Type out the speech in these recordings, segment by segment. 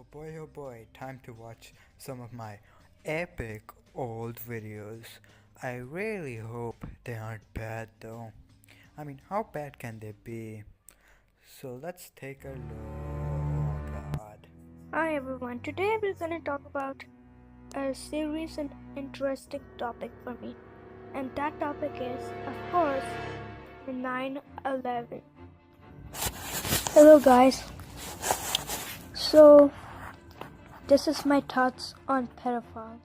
Oh boy, time to watch some of my epic old videos. I really hope they aren't bad though. I mean, how bad can they be? So let's take a look. Oh god. Hi everyone, today we're going to talk about a serious and interesting topic for me. And that topic is, of course, 9/11. Hello guys. So, this is my thoughts on pedophiles.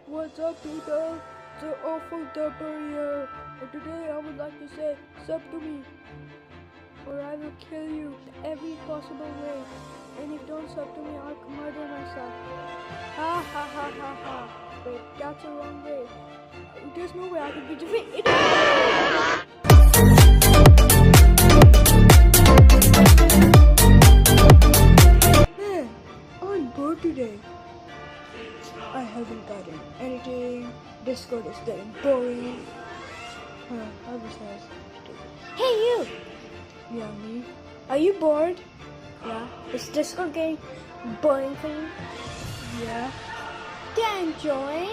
What's up people? It's an awful dubber here. And today I would like to say, sub to me, or I will kill you every possible way. And if you don't sub to me, I'll murder myself. Ha ha ha ha ha. Wait, that's the wrong way. There's no way I could be defeated. Man, I'm bored today. I haven't gotten anything. Discord is getting boring. I was nice. Hey you! Yeah, me. Are you bored? Yeah. Is Discord getting boring for you? Yeah. Then join.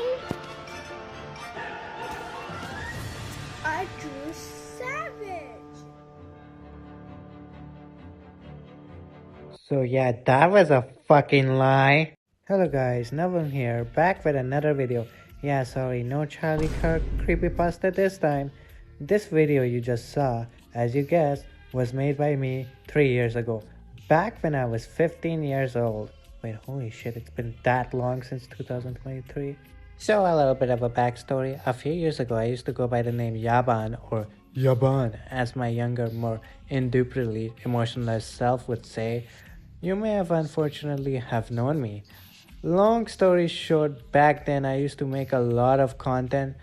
I drew Savage. So yeah, that was a fucking lie. Hello guys, Neville here, back with another video. Yeah, sorry, no Charlie Kirk creepypasta this time. This video you just saw, as you guessed, was made by me 3 years ago. Back when I was 15 years old. Wait, holy shit, it's been that long since 2023. So a little bit of a backstory. A few years ago, I used to go by the name Yaban or Yaban, as my younger, more indubitably emotionless self would say. You may have unfortunately have known me. Long story short, back then I used to make a lot of content,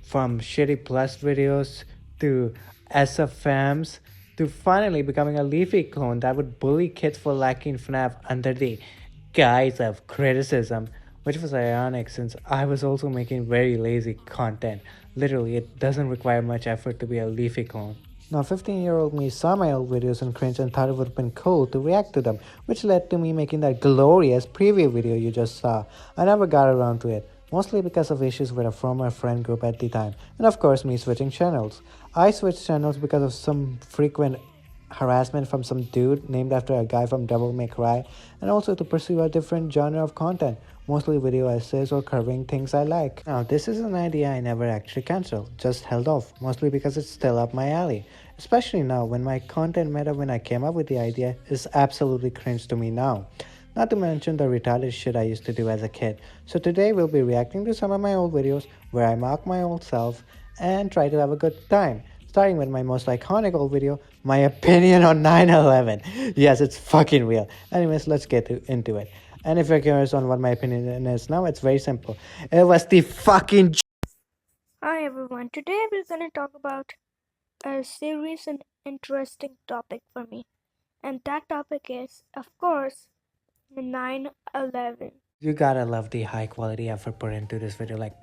from shitty plus videos to SFMs to finally becoming a Leafy clone that would bully kids for liking FNAF under the guise of criticism, which was ironic since I was also making very lazy content. Literally, it doesn't require much effort to be a Leafy clone. Now, 15-year-old me saw my old videos and cringe and thought it would have been cool to react to them, which led to me making that glorious preview video you just saw. I never got around to it, mostly because of issues with a former friend group at the time, and of course me switching channels. I switched channels because of some frequent harassment from some dude named after a guy from Devil May Cry, and also to pursue a different genre of content, mostly video essays or covering things I like. Now, this is an idea I never actually cancelled, just held off, mostly because it's still up my alley. Especially now, when my content meta when I came up with the idea is absolutely cringe to me now. Not to mention the retarded shit I used to do as a kid. So today we'll be reacting to some of my old videos where I mock my old self and try to have a good time. Starting with my most iconic old video, my opinion on 9/11. Yes, it's fucking real. Anyways, let's get into it. And if you're curious on what my opinion is now, it's very simple. It was the fucking... Hi everyone, today we're going to talk about a serious and interesting topic for me. And that topic is, of course, 9/11. You gotta love the high quality effort put into this video, like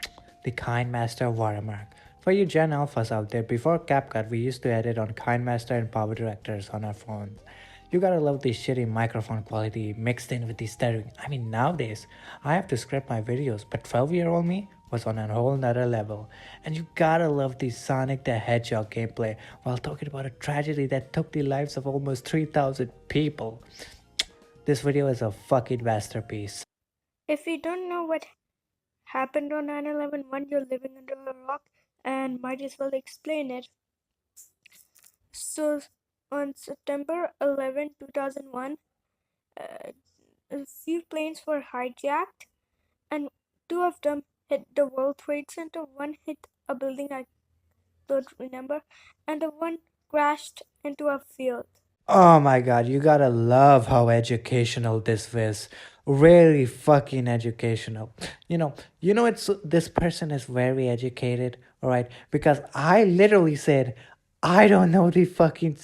the KineMaster watermark. For you Gen Alphas out there, before CapCut, we used to edit on KineMaster and Power Directors on our phones. You gotta love the shitty microphone quality mixed in with the stereo. I mean, nowadays, I have to script my videos, but 12-year-old me was on a whole nother level. And you gotta love the Sonic the Hedgehog gameplay while talking about a tragedy that took the lives of almost 3,000 people. This video is a fucking masterpiece. If you don't know what happened on 9/11, one, you're living under a rock and might as well explain it. So, on September 11, 2001, a few planes were hijacked, and two of them hit the World Trade Center. One hit a building I don't remember, and the one crashed into a field. Oh my god, you gotta love how educational this is. Really fucking educational. It's this person is very educated, alright? Because I literally said, I don't know the fucking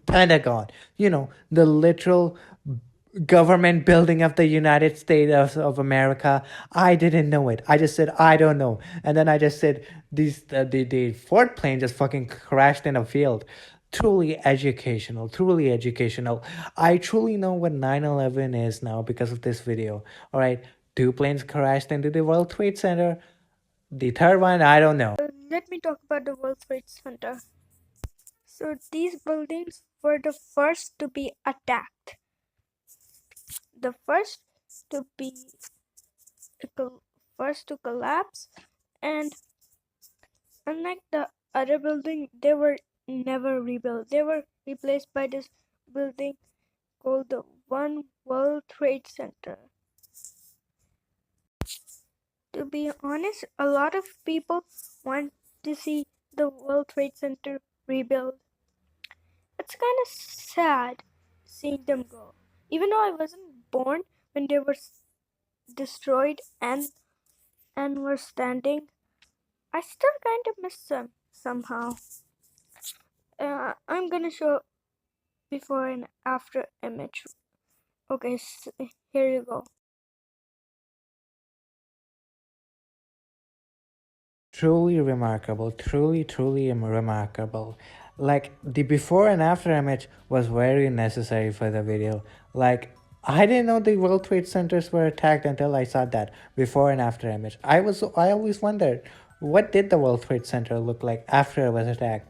Pentagon. The literal government building of the United States of America. I didn't know it. I just said, I don't know. And then I just said, the fourth plane just fucking crashed in a field. truly educational, truly educational. I truly know what 9/11 is now because of this video. All right, two planes crashed into the World Trade Center. The third one, I don't know. Let me talk about the World Trade Center. So these buildings were the first to be attacked, the to be first to collapse, and unlike the other building, they were never rebuilt. They were replaced by this building called the One World Trade Center. To be honest, a lot of people want to see the World Trade Center rebuilt. It's kind of sad seeing them go. Even though I wasn't born when they were destroyed and were standing, I still kind of miss them somehow. I'm gonna show before and after image. Okay, so here you go. Truly remarkable, truly remarkable. Like the before and after image was very necessary for the video. Like I didn't know the World Trade Centers were attacked until I saw that before and after image. I always wondered, what did the World Trade Center look like after it was attacked?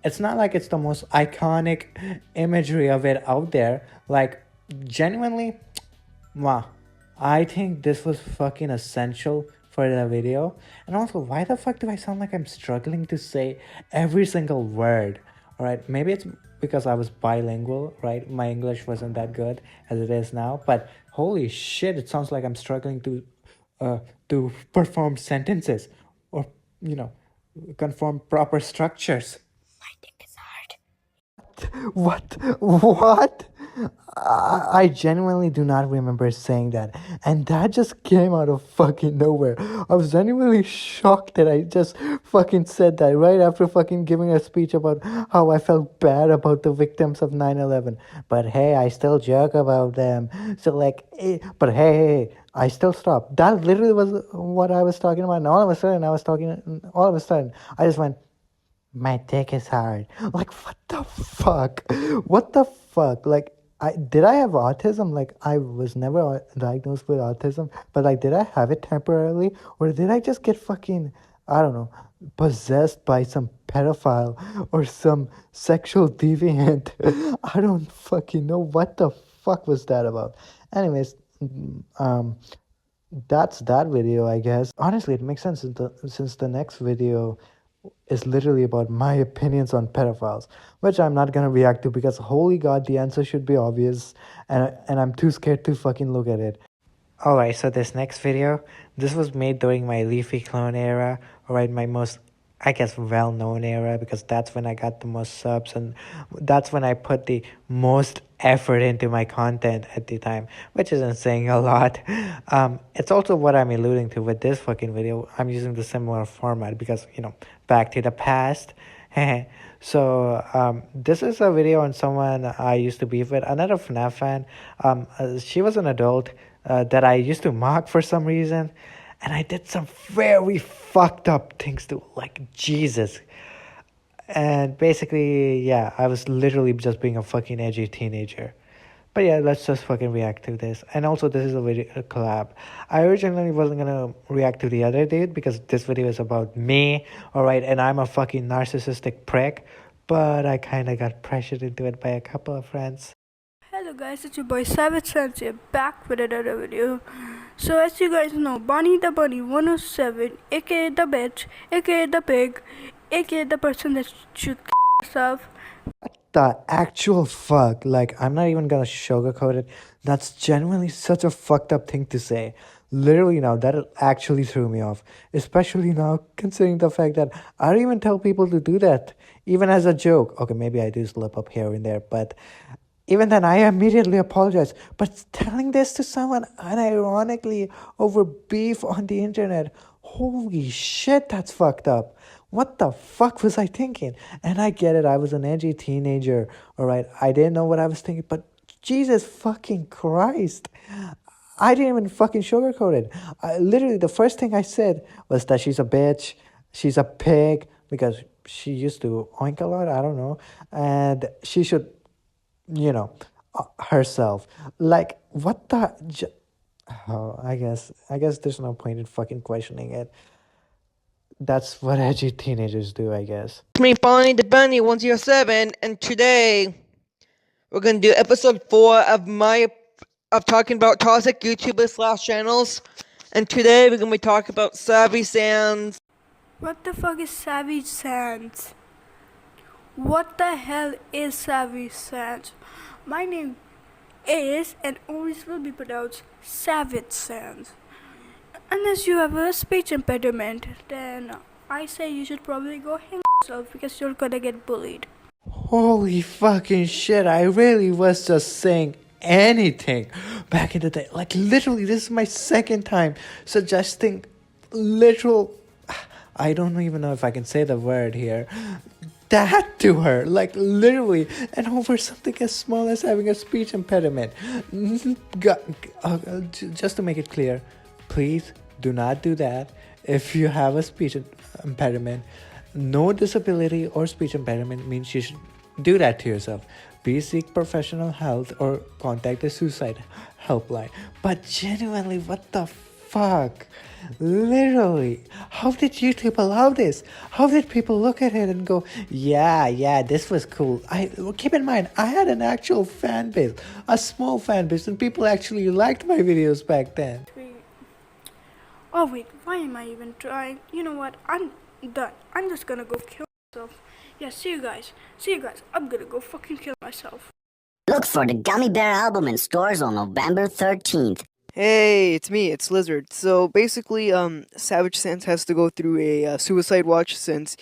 It's not like it's the most iconic imagery of it out there. Like genuinely, wow, I think this was fucking essential for the video. And also, why the fuck do I sound like I'm struggling to say every single word? All right, maybe it's because I was bilingual, right? My English wasn't that good as it is now, but holy shit, it sounds like I'm struggling to perform sentences or, you know, conform proper structures. My dick is hard. What? What? I genuinely do not remember saying that. And that just came out of fucking nowhere. I was genuinely shocked that I just fucking said that right after fucking giving a speech about how I felt bad about the victims of 9/11. But hey, I still joke about them. So, like, but hey, I still stopped. That literally was what I was talking about. And all of a sudden, I just went, my dick is hard. Like, what the fuck? What the fuck? Like, I have autism? Like, I was never diagnosed with autism, but like, did I have it temporarily, or did I just get fucking, I don't know, possessed by some pedophile or some sexual deviant? I don't fucking know what the fuck was that about. Anyways, that's that video, I guess. Honestly, it makes sense since the next video is literally about my opinions on pedophiles, which I'm not gonna react to because holy god, the answer should be obvious, and I'm too scared to fucking look at it. Alright, so this next video, this was made during my Leafy Clone era, alright, my most, I guess, well-known era, because that's when I got the most subs, and that's when I put the most effort into my content at the time, which isn't saying a lot. It's also what I'm alluding to with this fucking video. I'm using the similar format because, you know, back to the past. So this is a video on someone I used to be with, another FNAF fan. She was an adult that I used to mock for some reason, and I did some very fucked up things to, like, Jesus. And basically, yeah, I was literally just being a fucking edgy teenager. But yeah, let's just fucking react to this. And also, this is a collab. I originally wasn't gonna react to the other dude because this video is about me, alright, and I'm a fucking narcissistic prick. But I kinda got pressured into it by a couple of friends. Hello guys, it's your boy Savage Sense here, back with another video. So as you guys know, Bonnie the Bunny 107, aka the bitch, aka the pig, aka the person that should herself. The actual fuck, like, I'm not even gonna sugarcoat it. That's genuinely such a fucked up thing to say. Literally now, that actually threw me off. Especially now, considering the fact that I don't even tell people to do that, even as a joke. Okay, maybe I do slip up here and there, but even then, I immediately apologize. But telling this to someone unironically over beef on the internet, holy shit, that's fucked up. What the fuck was I thinking? And I get it, I was an edgy teenager, alright? I didn't know what I was thinking, but Jesus fucking Christ. I didn't even fucking sugarcoat it. Literally, the first thing I said was that she's a bitch, she's a pig, because she used to oink a lot, I don't know, and she should, you know, herself. Like, what the? Oh, I guess there's no point in fucking questioning it. That's what edgy teenagers do, I guess. It's me, Bonnie the Bunny 107, and today we're gonna do episode 4 of talking about toxic YouTubers slash channels. And today we're gonna be talking about Savvy Sands. What the fuck is Savage Sands? What the hell is Savage Sands? My name is and always will be pronounced Savage Sands. Unless you have a speech impediment, then I say you should probably go hang yourself because you're gonna get bullied. Holy fucking shit, I really was just saying anything back in the day. Like, literally, this is my second time suggesting literal. I don't even know if I can say the word here. That to her, like literally, and over something as small as having a speech impediment. Just to make it clear, please do not do that. If you have a speech impediment, no disability or speech impediment means you should do that to yourself. Please seek professional help or contact the suicide helpline. But genuinely, what the fuck? Literally, how did YouTube allow this? How did people look at it and go, yeah, this was cool? I keep in mind, I had an actual fan base, a small fan base, and people actually liked my videos back then. Oh wait, why am I even trying? You know what? I'm done. I'm just gonna go kill myself. Yeah, see you guys. I'm gonna go fucking kill myself. Look for the Gummy Bear album in stores on November 13th. Hey, it's me, it's Lizard. So basically, Savage Sands has to go through a suicide watch since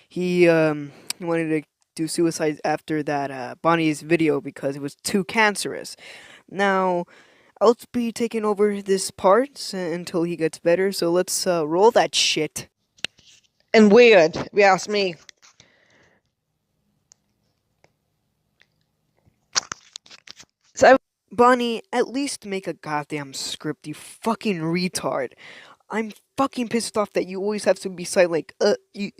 he wanted to do suicide after that Bonnie's video because it was too cancerous. Now, I'll be taking over this part until he gets better, so let's roll that shit. And weird, if you ask me. Bonnie, at least make a goddamn script, you fucking retard. I'm fucking pissed off that you always have to be silent, like, he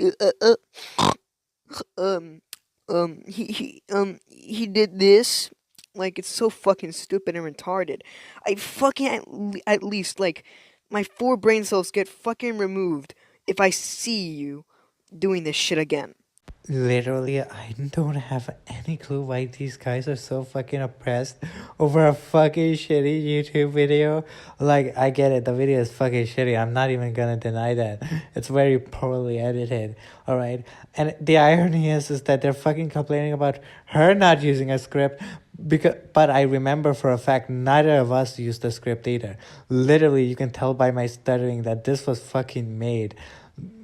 did this. Like, it's so fucking stupid and retarded. I fucking, at least, like, my 4 brain cells get fucking removed if I see you doing this shit again. Literally, I don't have any clue why these guys are so fucking oppressed over a fucking shitty YouTube video. Like, I get it, the video is fucking shitty. I'm not even gonna deny that. It's very poorly edited, alright? And the irony is that they're fucking complaining about her not using a script. But I remember for a fact neither of us used a script either. Literally, you can tell by my stuttering that this was fucking made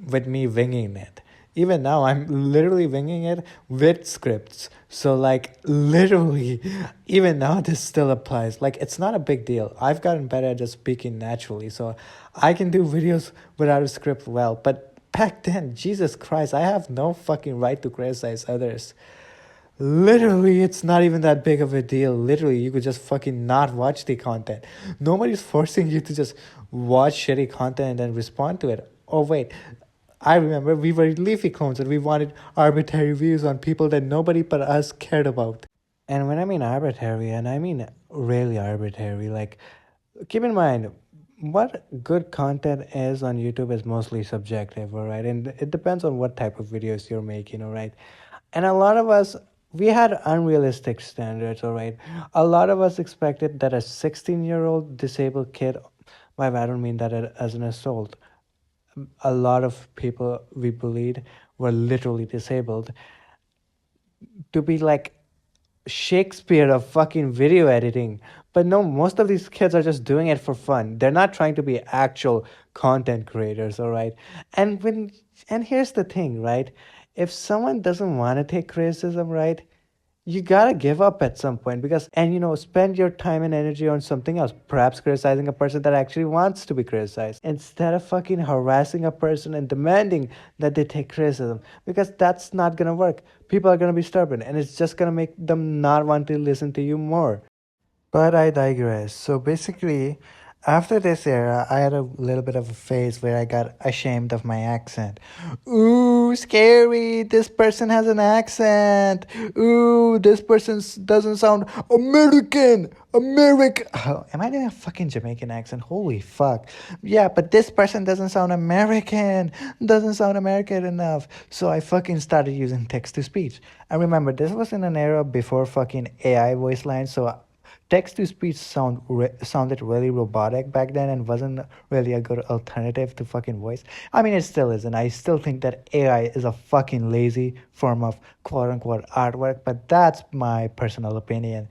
with me winging it. Even now, I'm literally winging it with scripts. So, like, literally, even now, this still applies. Like, it's not a big deal. I've gotten better at just speaking naturally. So, I can do videos without a script well. But back then, Jesus Christ, I have no fucking right to criticize others. Literally, it's not even that big of a deal. Literally, you could just fucking not watch the content. Nobody's forcing you to just watch shitty content and then respond to it. Oh, wait. I remember we were leafy clones and we wanted arbitrary views on people that nobody but us cared about. And when I mean arbitrary, and I mean really arbitrary, like, keep in mind, what good content is on YouTube is mostly subjective, alright? And it depends on what type of videos you're making, alright? And a lot of us, we had unrealistic standards, alright? A lot of us expected that a 16-year-old disabled kid, I don't mean that as an assault, a lot of people we bullied were literally disabled, to be like Shakespeare of fucking video editing. But no, most of these kids are just doing it for fun. They're not trying to be actual content creators, all right? And here's the thing, right? If someone doesn't want to take criticism, right, you gotta give up at some point spend your time and energy on something else, perhaps criticizing a person that actually wants to be criticized, instead of fucking harassing a person and demanding that they take criticism, because that's not gonna work. People are gonna be stubborn and it's just gonna make them not want to listen to you more. But I digress. So basically, After this era, I had a little bit of a phase where I got ashamed of my accent. Ooh, scary. This person has an accent. Ooh, this person doesn't sound American. American. Oh, am I doing a fucking Jamaican accent? Holy fuck. Yeah, but this person doesn't sound American. Doesn't sound American enough. So I fucking started using text to speech. And remember, this was in an era before fucking AI voice lines. So text to speech sounded really robotic back then and wasn't really a good alternative to fucking voice. I mean, it still isn't. I still think that AI is a fucking lazy form of quote unquote artwork, but that's my personal opinion.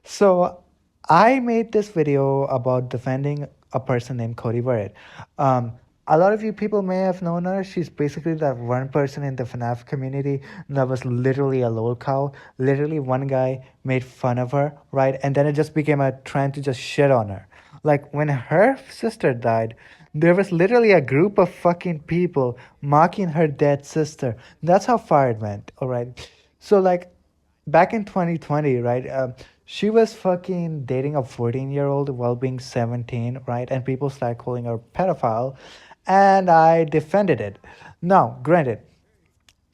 So I made this video about defending a person named Cody Barrett. Um, a lot of you people may have known her. She's basically that one person in the FNAF community that was literally a lol cow. Literally, one guy made fun of her, right? And then it just became a trend to just shit on her. Like, when her sister died, there was literally a group of fucking people mocking her dead sister. That's how far it went, all right? So, like, back in 2020, right? She was fucking dating a 14-year-old while being 17, right? And people started calling her pedophile, and I defended it. Now, granted,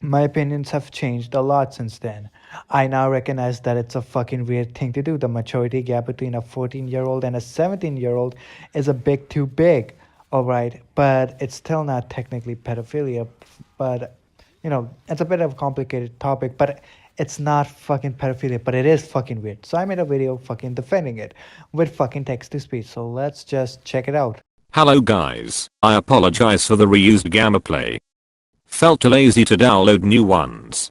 my opinions have changed a lot since then. I now recognize that it's a fucking weird thing to do. The maturity gap between a 14-year-old and a 17-year-old is a bit too big, all right? But it's still not technically pedophilia. But, it's a bit of a complicated topic, but it's not fucking pedophilia, but it is fucking weird. So I made a video fucking defending it with fucking text to speech. So let's just check it out. Hello guys, I apologize for the reused gamma play. Felt too lazy to download new ones.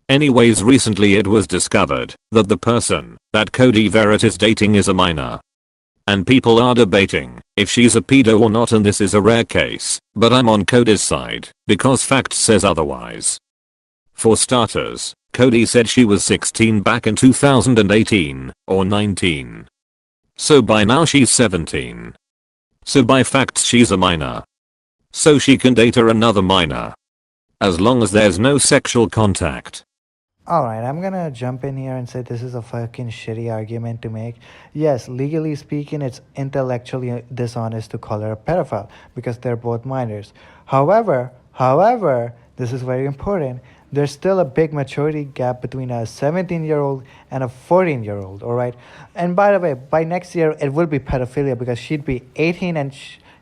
Anyways, recently it was discovered that the person that Cody Barrett is dating is a minor. And people are debating if she's a pedo or not, and this is a rare case, but I'm on Cody's side because fact says otherwise. For starters, Cody said she was 16 back in 2018 or 19. So by now she's 17. So by facts she's a minor. So she can date another minor. As long as there's no sexual contact. Alright, I'm gonna jump in here and say this is a fucking shitty argument to make. Yes, legally speaking, it's intellectually dishonest to call her a pedophile because they're both minors. However, this is very important. There's still a big maturity gap between a 17-year-old and a 14-year-old, alright? And by the way, by next year, it will be pedophilia because she'd be 18 and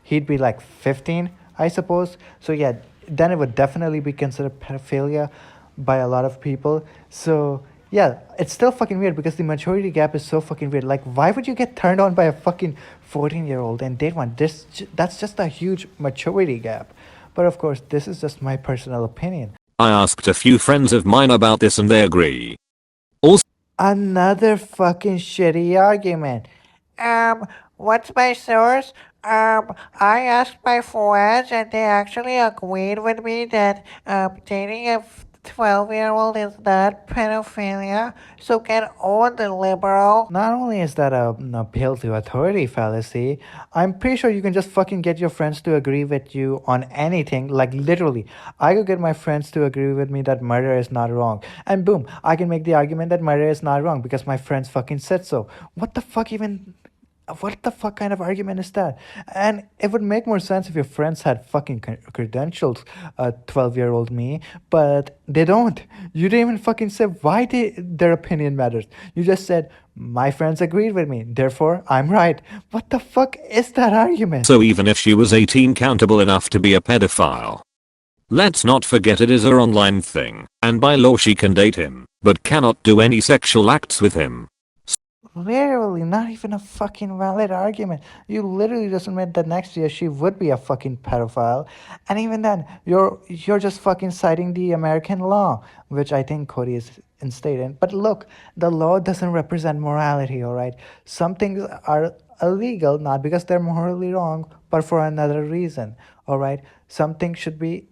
he'd be like 15, I suppose. So yeah, then it would definitely be considered pedophilia by a lot of people. So yeah, it's still fucking weird because the maturity gap is so fucking weird. Like, why would you get turned on by a fucking 14-year-old and date one? That's just a huge maturity gap. But of course, this is just my personal opinion. I asked a few friends of mine about this and they agree. Also, another fucking shitty argument. What's my source? I asked my friends and they actually agreed with me that, dating a 12-year-old is not pedophilia, so get on the liberal. Not only is that an appeal to authority fallacy, I'm pretty sure you can just fucking get your friends to agree with you on anything. Like, literally, I could get my friends to agree with me that murder is not wrong. And boom, I can make the argument that murder is not wrong because my friends fucking said so. What the fuck kind of argument is that? And it would make more sense if your friends had fucking credentials, 12-year-old me, but they don't. You didn't even fucking say why their opinion matters. You just said, my friends agreed with me, therefore I'm right. What the fuck is that argument? so even if she was 18 countable enough to be a pedophile. Let's not forget it is her online thing, and by law she can date him, but cannot do any sexual acts with him. Literally, not even a fucking valid argument. You literally just admit that next year she would be a fucking pedophile, and even then, you're just fucking citing the American law, which I think Cody is instated. But look, the law doesn't represent morality, alright? Some things are illegal not because they're morally wrong, but for another reason, alright? Some things should be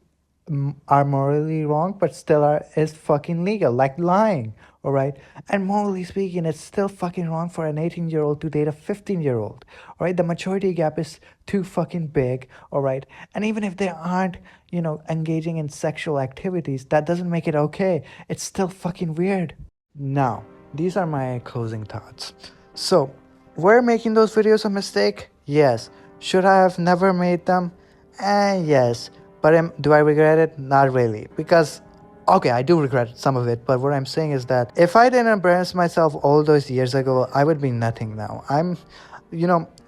are morally wrong but still is fucking legal, like lying, all right? And morally speaking, it's still fucking wrong for an 18-year-old to date a 15-year-old, all right? The maturity gap is too fucking big, all right? And even if they aren't, engaging in sexual activities, that doesn't make it okay. It's still fucking weird. Now, these are my closing thoughts. So, were making those videos a mistake? Yes. Should I have never made them? Yes. But do I regret it? Not really. Because, okay, I do regret some of it. But what I'm saying is that if I didn't embarrass myself all those years ago, I would be nothing now.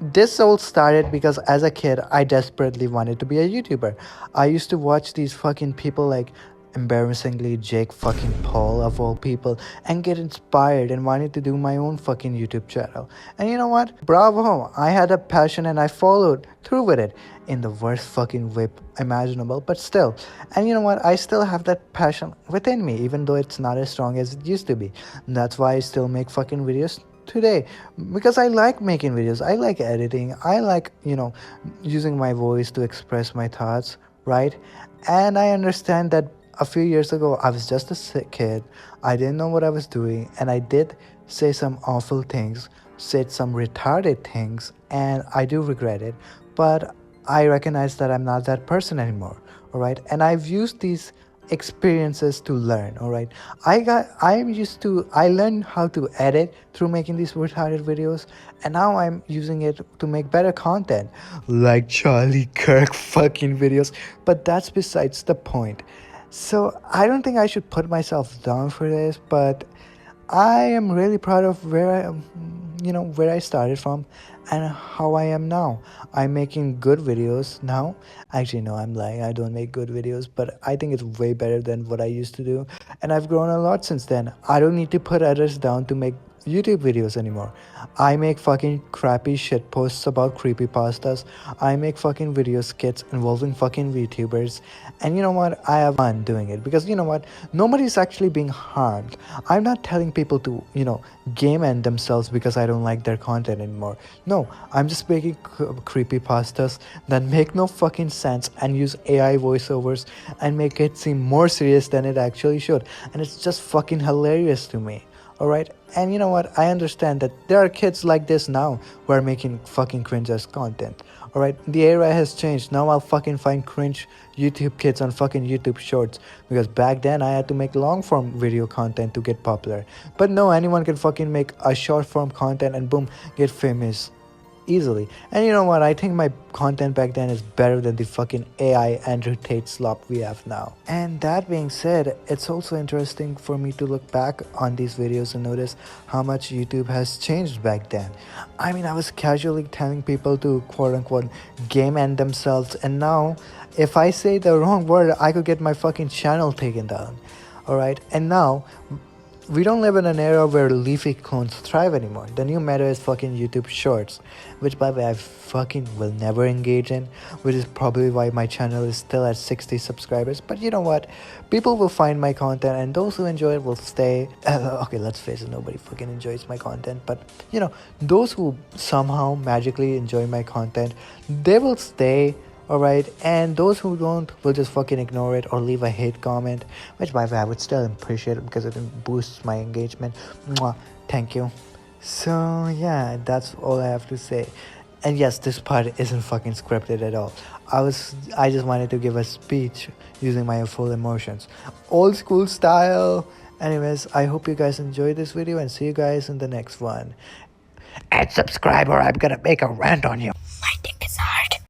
This all started because as a kid, I desperately wanted to be a YouTuber. I used to watch these fucking people like embarrassingly Jake fucking Paul of all people and get inspired and wanted to do my own fucking YouTube channel. And you know what? Bravo! I had a passion and I followed through with it in the worst fucking way imaginable, but still. And you know what? I still have that passion within me, even though it's not as strong as it used to be. And that's why I still make fucking videos today, because I like making videos. I like editing. I like, using my voice to express my thoughts, right? And I understand that a few years ago I was just a sick kid. I didn't know what I was doing, and I did say some awful things, said some retarded things, and I do regret it. But I recognize that I'm not that person anymore. All right, and I've used these experiences to learn. All right, I learned how to edit through making these retarded videos, and now I'm using it to make better content like Charlie Kirk fucking videos. But that's besides the point. So I don't think I should put myself down for this, but I am really proud of where I started from and how I am now. I'm making good videos now. Actually, no, I'm lying. I don't make good videos, but I think it's way better than what I used to do. And I've grown a lot since then. I don't need to put others down to make YouTube videos anymore. I make fucking crappy shit posts about creepypastas. I make fucking video skits involving fucking VTubers. And you know what? I have fun doing it because you know what? Nobody's actually being harmed. I'm not telling people to, game end themselves because I don't like their content anymore. No, I'm just making creepypastas that make no fucking sense and use AI voiceovers and make it seem more serious than it actually should. And it's just fucking hilarious to me. Alright, and you know what? I understand that there are kids like this now who are making fucking cringe ass content. Alright, the era has changed. Now I'll fucking find cringe YouTube kids on fucking YouTube shorts. Because back then I had to make long form video content to get popular. But no, anyone can fucking make a short form content and boom, get famous easily. And you know what? I think my content back then is better than the fucking AI Andrew Tate slop we have now. And that being said, it's also interesting for me to look back on these videos and notice how much YouTube has changed back then. I mean, I was casually telling people to quote unquote game end themselves, and now if I say the wrong word, I could get my fucking channel taken down. Alright, and now we don't live in an era where leafy clones thrive anymore. The new meta is fucking YouTube Shorts, which by the way I fucking will never engage in, which is probably why my channel is still at 60 subscribers. But you know what? People will find my content and those who enjoy it will stay. Okay, let's face it, nobody fucking enjoys my content. But those who somehow magically enjoy my content, they will stay. Alright, and those who don't will just fucking ignore it or leave a hate comment, which by the way I would still appreciate it because it boosts my engagement. Mwah, thank you. So yeah, that's all I have to say. And yes, this part isn't fucking scripted at all. I just wanted to give a speech using my full emotions. Old school style. Anyways, I hope you guys enjoyed this video and see you guys in the next one. And subscribe or I'm gonna make a rant on you.